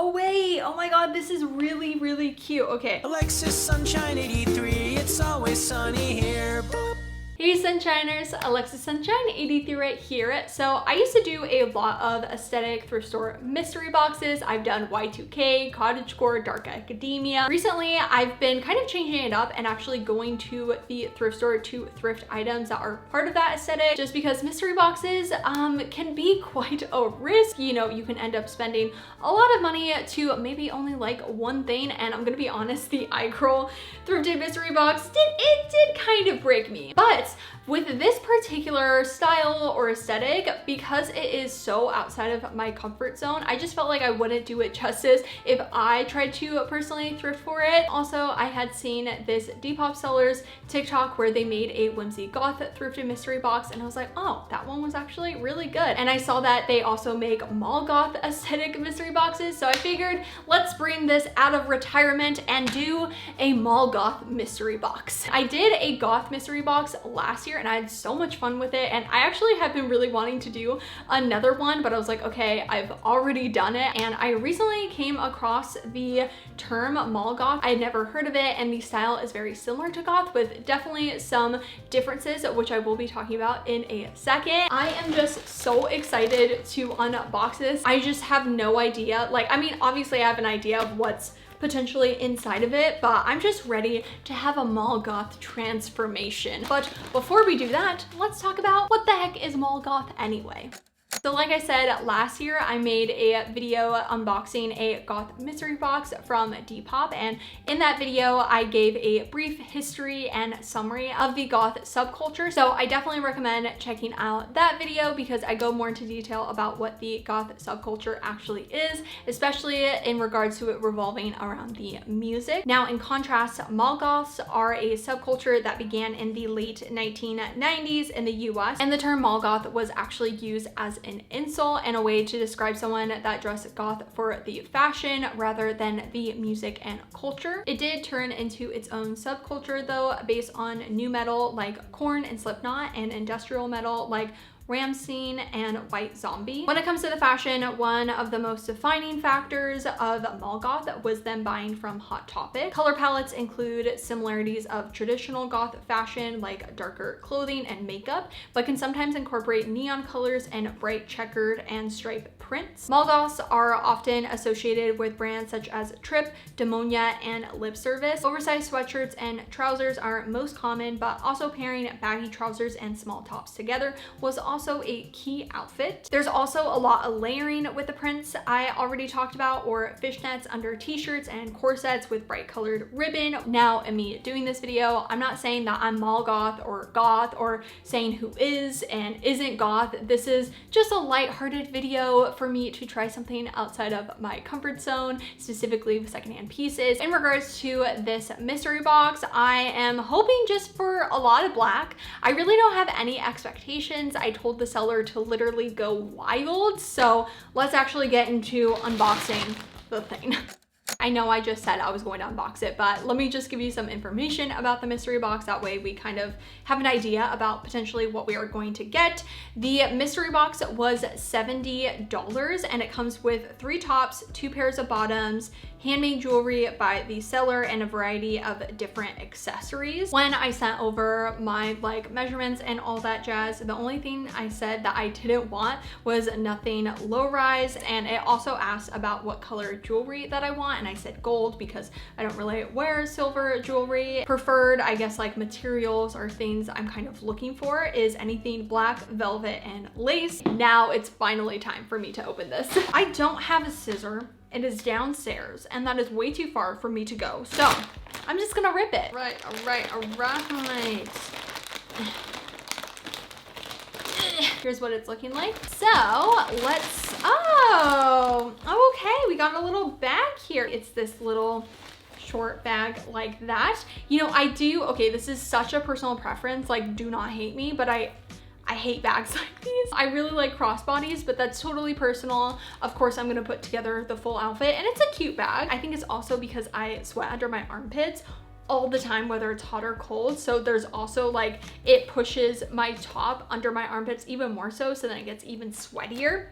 Oh wait, oh my god, this is really, really cute. Okay. Alexis Sunshine 83, it's always sunny here. Boop. Hey Sunshiners, Alexis Sunshine 83 right here. So I used to do a lot of aesthetic thrift store mystery boxes. I've done Y2K, cottagecore, dark academia. Recently, I've been kind of changing it up and actually going to the thrift store to thrift items that are part of that aesthetic, just because mystery boxes can be quite a risk. You know, you can end up spending a lot of money to maybe only like one thing. And I'm gonna be honest, the iGirl thrifted mystery box did kind of break me. But with this particular style or aesthetic, because it is so outside of my comfort zone, I just felt like I wouldn't do it justice if I tried to personally thrift for it. Also, I had seen this Depop sellers TikTok where they made a whimsy goth thrifted mystery box, and I was like, oh, that one was actually really good. And I saw that they also make Mall Goth aesthetic mystery boxes, so I figured let's bring this out of retirement and do a Mall Goth mystery box. I did a goth mystery box last year and I had so much fun with it, and I actually have been really wanting to do another one, but I was like, okay, I've already done it. And I recently came across the term Mall Goth. I had never heard of it, and the style is very similar to goth with definitely some differences, which I will be talking about in a second. I am just so excited to unbox this. I just have no idea. Like, I mean, obviously I have an idea of what's potentially inside of it, but I'm just ready to have a Mall Goth transformation. But before we do that, let's talk about what the heck is Mall Goth anyway. So like I said, last year I made a video unboxing a goth mystery box from Depop, and in that video I gave a brief history and summary of the goth subculture. So I definitely recommend checking out that video because I go more into detail about what the goth subculture actually is, especially in regards to it revolving around the music. Now, in contrast, Mall Goths are a subculture that began in the late 1990s in the US, and the term Mall Goth was actually used as an insult and a way to describe someone that dressed goth for the fashion rather than the music and culture. It did turn into its own subculture though, based on nu metal like Korn and Slipknot, and industrial metal like Ramstein and White Zombie. When it comes to the fashion, one of the most defining factors of Mall Goth was them buying from Hot Topic. Color palettes include similarities of traditional goth fashion like darker clothing and makeup, but can sometimes incorporate neon colors and bright checkered and striped prints. Mall Goths are often associated with brands such as Trip, Demonia, and Lip Service. Oversized sweatshirts and trousers are most common, but also pairing baggy trousers and small tops together was also a key outfit. There's also a lot of layering with the prints I already talked about, or fishnets under t-shirts and corsets with bright colored ribbon. Now, in me doing this video, I'm not saying that I'm Mall Goth or saying who is and isn't goth. This is just a lighthearted video for me to try something outside of my comfort zone, specifically with secondhand pieces. In regards to this mystery box, I am hoping just for a lot of black. I really don't have any expectations. I told the seller to literally go wild, so let's actually get into unboxing the thing. I know I just said I was going to unbox it, but let me just give you some information about the mystery box. That way we kind of have an idea about potentially what we are going to get. The mystery box was $70 and it comes with 3 tops, 2 pairs of bottoms, handmade jewelry by the seller, and a variety of different accessories. When I sent over my measurements and all that jazz, the only thing I said that I didn't want was nothing low rise, and it also asked about what color jewelry that I want, and I said gold because I don't really wear silver jewelry. Preferred, I guess, like materials or things I'm kind of looking for is anything black, velvet, and lace. Now it's finally time for me to open this. I don't have a scissor. It is downstairs, and that is way too far for me to go. So I'm just gonna rip it. Right, all right, all right. Here's what it's looking like. So let's, oh, okay. We got a little bag here. It's this little short bag like that. You know, okay, this is such a personal preference. Like, do not hate me, but I hate bags like these. I really like crossbodies, but that's totally personal. Of course, I'm gonna put together the full outfit, and it's a cute bag. I think it's also because I sweat under my armpits all the time, whether it's hot or cold. So there's also it pushes my top under my armpits even more so then it gets even sweatier.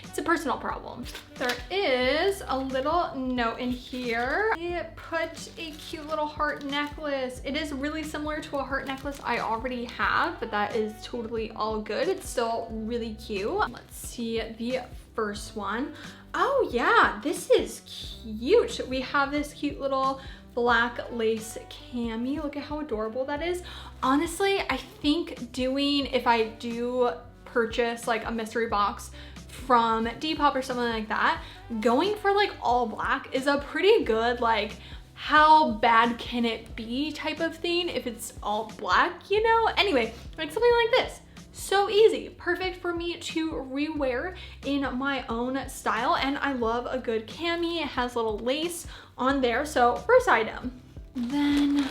It's a personal problem. There is a little note in here. I put a cute little heart necklace. It is really similar to a heart necklace I already have, but that is totally all good. It's still really cute. Let's see the first one. Oh yeah, this is cute. We have this cute little black lace cami. Look at how adorable that is. Honestly, I think if I do purchase like a mystery box from Depop or something like that, going for like all black is a pretty good like how bad can it be type of thing if it's all black, you know? Anyway, like something like this. So easy, perfect for me to rewear in my own style, and I love a good cami. It has little lace on there. So first item. Then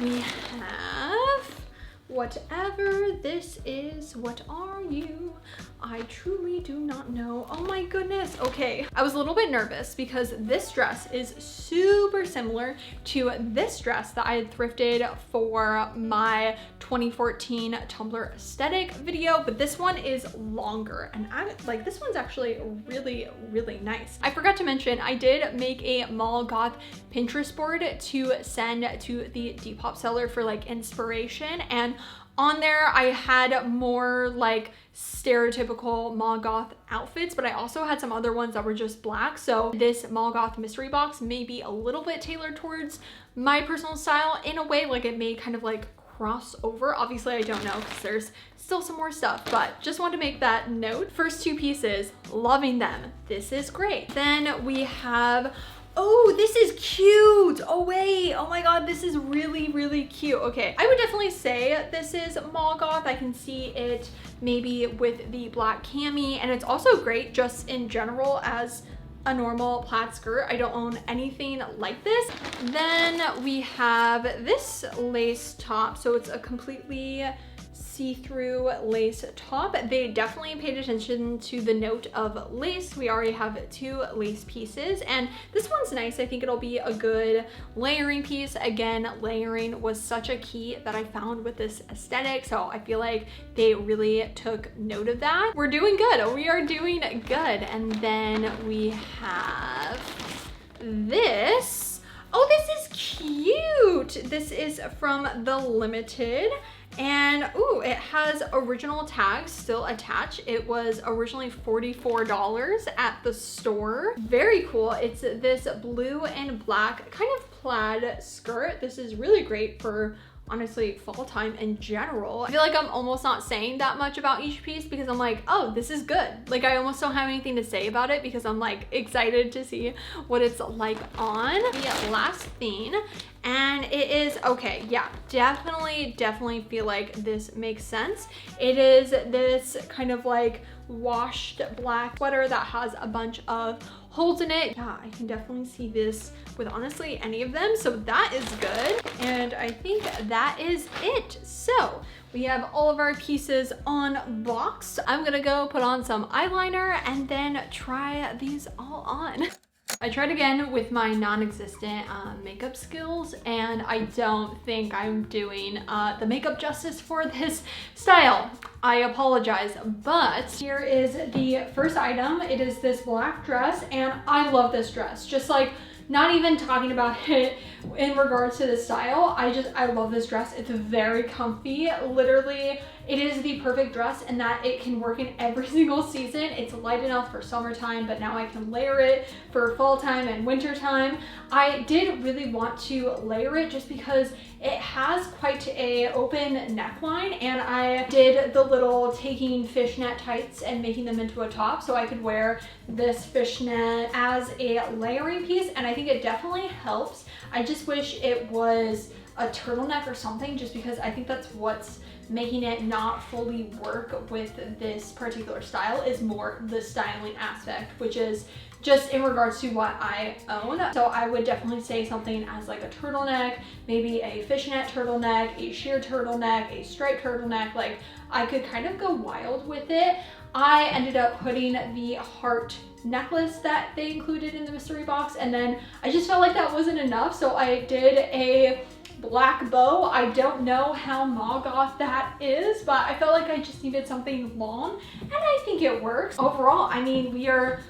we have whatever this is. What are you? I truly do not know. Oh my goodness. Okay, I was a little bit nervous because this dress is super similar to this dress that I had thrifted for my 2014 Tumblr aesthetic video, but this one is longer, and I like this one's actually really, really nice. I forgot to mention, I did make a Mall Goth Pinterest board to send to the Depop seller for like inspiration, and on there I had more like stereotypical Mall Goth outfits, but I also had some other ones that were just black. So this Mall Goth mystery box may be a little bit tailored towards my personal style in a way, like it may kind of like cross over. Obviously I don't know because there's still some more stuff, but just want to make that note. First two pieces, loving them. This is great. Then we have, oh, this is cute. Oh wait, oh my God, this is really, really cute. Okay, I would definitely say this is Mall Goth. I can see it maybe with the black cami, and it's also great just in general as a normal plaid skirt. I don't own anything like this. Then we have this lace top. So it's a completely see-through lace top. They definitely paid attention to the note of lace. We already have two lace pieces, and this one's nice. I think it'll be a good layering piece. Again, layering was such a key that I found with this aesthetic, so I feel like they really took note of that. We're doing good. We are doing good. And then we have this. Oh, this is cute. This is from the Limited. And ooh, it has original tags still attached. It was originally $44 at the store. Very cool. It's this blue and black kind of plaid skirt. This is really great for honestly fall time in general. I feel like I'm almost not saying that much about each piece because I'm like, oh, this is good. Like I almost don't have anything to say about it because I'm like excited to see what it's like on. The last thing, and it is, okay, yeah, definitely feel like this makes sense. It is this kind of like washed black sweater that has a bunch of holes in it. Yeah, I can definitely see this with honestly any of them, so that is good. And I think that is it. So we have all of our pieces unboxed. I'm gonna go put on some eyeliner and then try these all on. I tried again with my non-existent makeup skills, and I don't think I'm doing the makeup justice for this style. I apologize, but here is the first item. It is this black dress, and I love this dress. Just like, not even talking about it in regards to the style, I love this dress. It's very comfy. Literally, it is the perfect dress in that it can work in every single season. It's light enough for summertime, but now I can layer it for fall time and winter time. I did really want to layer it just because it has quite a open neckline, and I did the little taking fishnet tights and making them into a top so I could wear this fishnet as a layering piece, and I think it definitely helps. I just wish it was a turtleneck or something, just because I think that's what's making it not fully work with this particular style, is more the styling aspect, which is just in regards to what I own. So I would definitely say something as like a turtleneck, maybe a fishnet turtleneck, a sheer turtleneck, a striped turtleneck. Like I could kind of go wild with it. I ended up putting the heart necklace that they included in the mystery box, and then I just felt like that wasn't enough, so I did a black bow. I don't know how Mall Goth that is, but I felt like I just needed something long, and I think it works. Overall, I mean, we are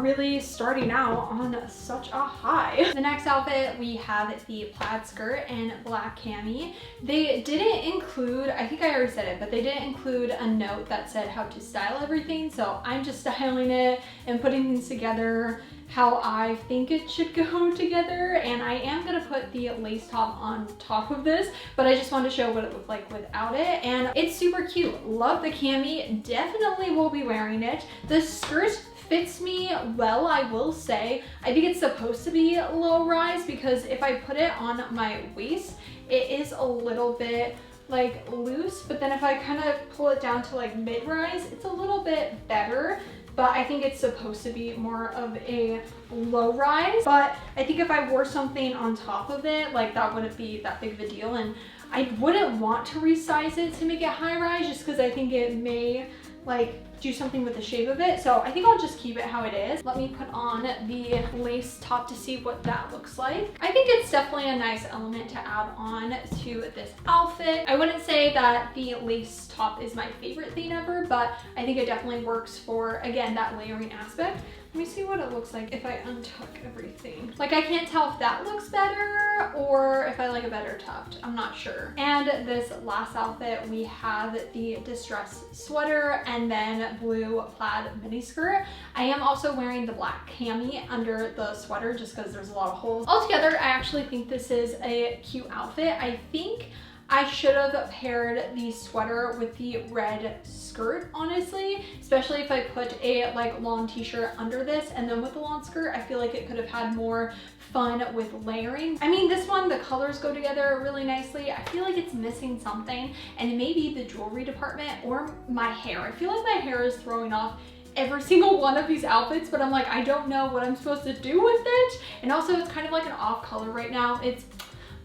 really starting out on such a high. The next outfit, we have the plaid skirt and black cami. They didn't include, I think I already said it, but they didn't include a note that said how to style everything. So I'm just styling it and putting things together how I think it should go together. And I am gonna put the lace top on top of this, but I just wanted to show what it looked like without it. And it's super cute. Love the cami, definitely will be wearing it. The skirt fits me well, I will say. I think it's supposed to be low rise because if I put it on my waist, it is a little bit like loose, but then if I kind of pull it down to like mid rise, it's a little bit better. But I think it's supposed to be more of a low rise. But I think if I wore something on top of it, like that wouldn't be that big of a deal. And I wouldn't want to resize it to make it high rise just because I think it may like do something with the shape of it. So I think I'll just keep it how it is. Let me put on the lace top to see what that looks like. I think it's definitely a nice element to add on to this outfit. I wouldn't say that the lace top is my favorite thing ever, but I think it definitely works for, again, that layering aspect. Let me see what it looks like if I untuck everything. Like, I can't tell if that looks better or if I like it better tucked. I'm not sure. And this last outfit, we have the distressed sweater and then blue plaid mini skirt. I am also wearing the black cami under the sweater just because there's a lot of holes. Altogether, I actually think this is a cute outfit. I think I should have paired the sweater with the red skirt, honestly, especially if I put a like long t-shirt under this and then with the long skirt. I feel like it could have had more fun with layering. I mean, this one, the colors go together really nicely. I feel like it's missing something, and maybe the jewelry department or my hair. I feel like my hair is throwing off every single one of these outfits, but I'm like, I don't know what I'm supposed to do with it. And also it's kind of like an off color right now.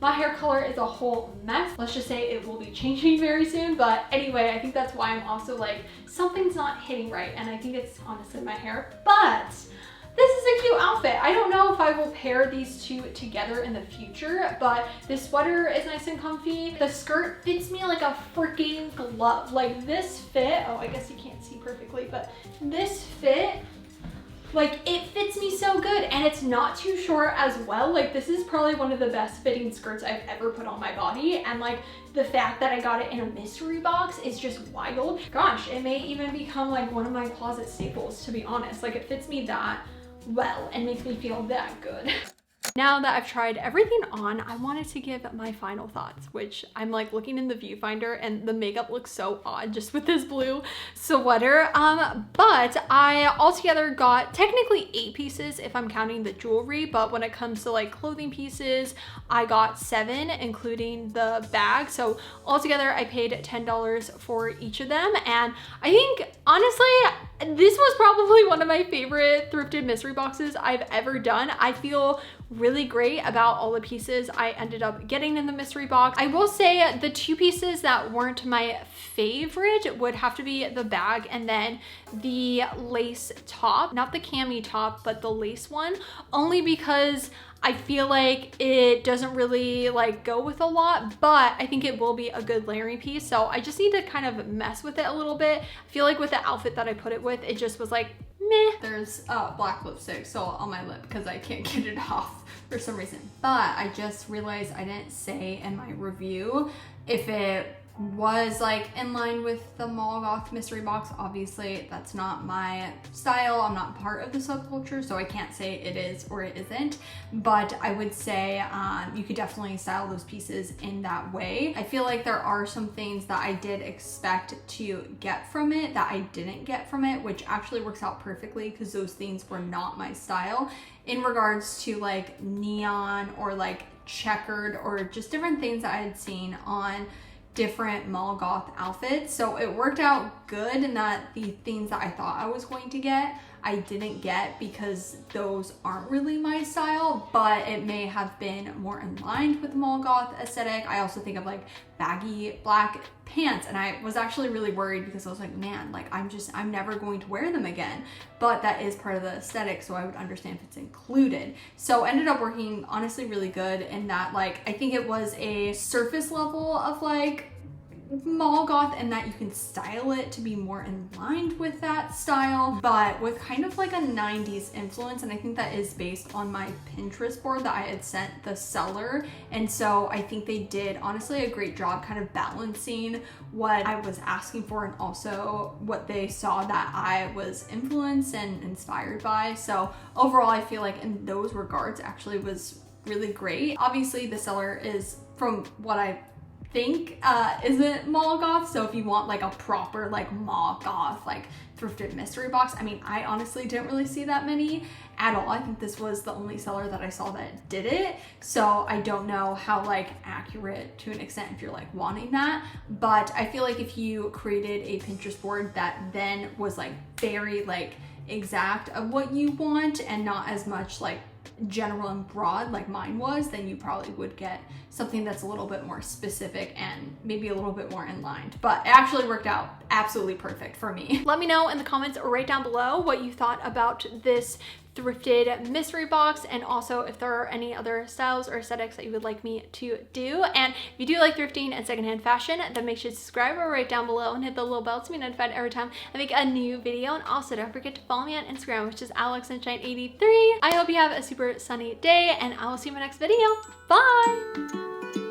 My hair color is a whole mess. Let's just say it will be changing very soon. But anyway, I think that's why I'm also like, something's not hitting right. And I think it's honestly my hair, but this is a cute outfit. I don't know if I will pair these two together in the future, but this sweater is nice and comfy. The skirt fits me like a freaking glove. Like this fit, oh, I guess you can't see perfectly, but this fit, like it fits me so good, and it's not too short as well. Like this is probably one of the best fitting skirts I've ever put on my body, and like the fact that I got it in a mystery box is just wild. Gosh, it may even become like one of my closet staples, to be honest. Like it fits me that well and makes me feel that good. Now that I've tried everything on, I wanted to give my final thoughts, which I'm like looking in the viewfinder and the makeup looks so odd just with this blue sweater. But I altogether got technically 8 pieces if I'm counting the jewelry, but when it comes to like clothing pieces, I got 7, including the bag. So altogether I paid $10 for each of them. And I think honestly, this was probably one of my favorite thrifted mystery boxes I've ever done. I feel really great about all the pieces I ended up getting in the mystery box. I will say the 2 pieces that weren't my favorite would have to be the bag and then the lace top, not the cami top, but the lace one, only because I feel like it doesn't really like go with a lot, but I think it will be a good layering piece. So I just need to kind of mess with it a little bit. I feel like with the outfit that I put it with, it just was like, meh. There's black lipstick so on my lip because I can't get it off for some reason. But I just realized I didn't say in my review if it was like in line with the Mall Goth mystery box. Obviously that's not my style. I'm not part of the subculture, so I can't say it is or it isn't, but I would say you could definitely style those pieces in that way. I feel like there are some things that I did expect to get from it that I didn't get from it, which actually works out perfectly because those things were not my style in regards to like neon or like checkered or just different things that I had seen on different Mall Goth outfits. So it worked out good, and that the things that I thought I was going to get, I didn't get because those aren't really my style, but it may have been more in line with the Mall Goth aesthetic. I also think of like baggy black pants, and I was actually really worried because I was like, man, like I'm never going to wear them again, but that is part of the aesthetic, so I would understand if it's included. So ended up working honestly really good in that, like, I think it was a surface level of like Mall Goth, and that you can style it to be more in line with that style, but with kind of like a 90s influence. And I think that is based on my Pinterest board that I had sent the seller. And so I think they did honestly a great job kind of balancing what I was asking for and also what they saw that I was influenced and inspired by. So overall, I feel like in those regards actually was really great. Obviously the seller is, from what I think, isn't Mall Goth, so if you want like a proper like Mall Goth like thrifted mystery box, I mean, I honestly didn't really see that many at all. I think this was the only seller that I saw that did it, so I don't know how like accurate to an extent if you're like wanting that, but I feel like if you created a Pinterest board that then was like very like exact of what you want and not as much like general and broad like mine was, then you probably would get something that's a little bit more specific and maybe a little bit more in line. But it actually worked out absolutely perfect for me. Let me know in the comments right down below what you thought about this thrifted mystery box, and also if there are any other styles or aesthetics that you would like me to do. And if you do like thrifting and secondhand fashion, then make sure to subscribe right down below and hit the little bell to be notified every time I make a new video. And also don't forget to follow me on Instagram, which is alexsunshine83. I hope you have a super sunny day, and I will see you in my next video. Bye!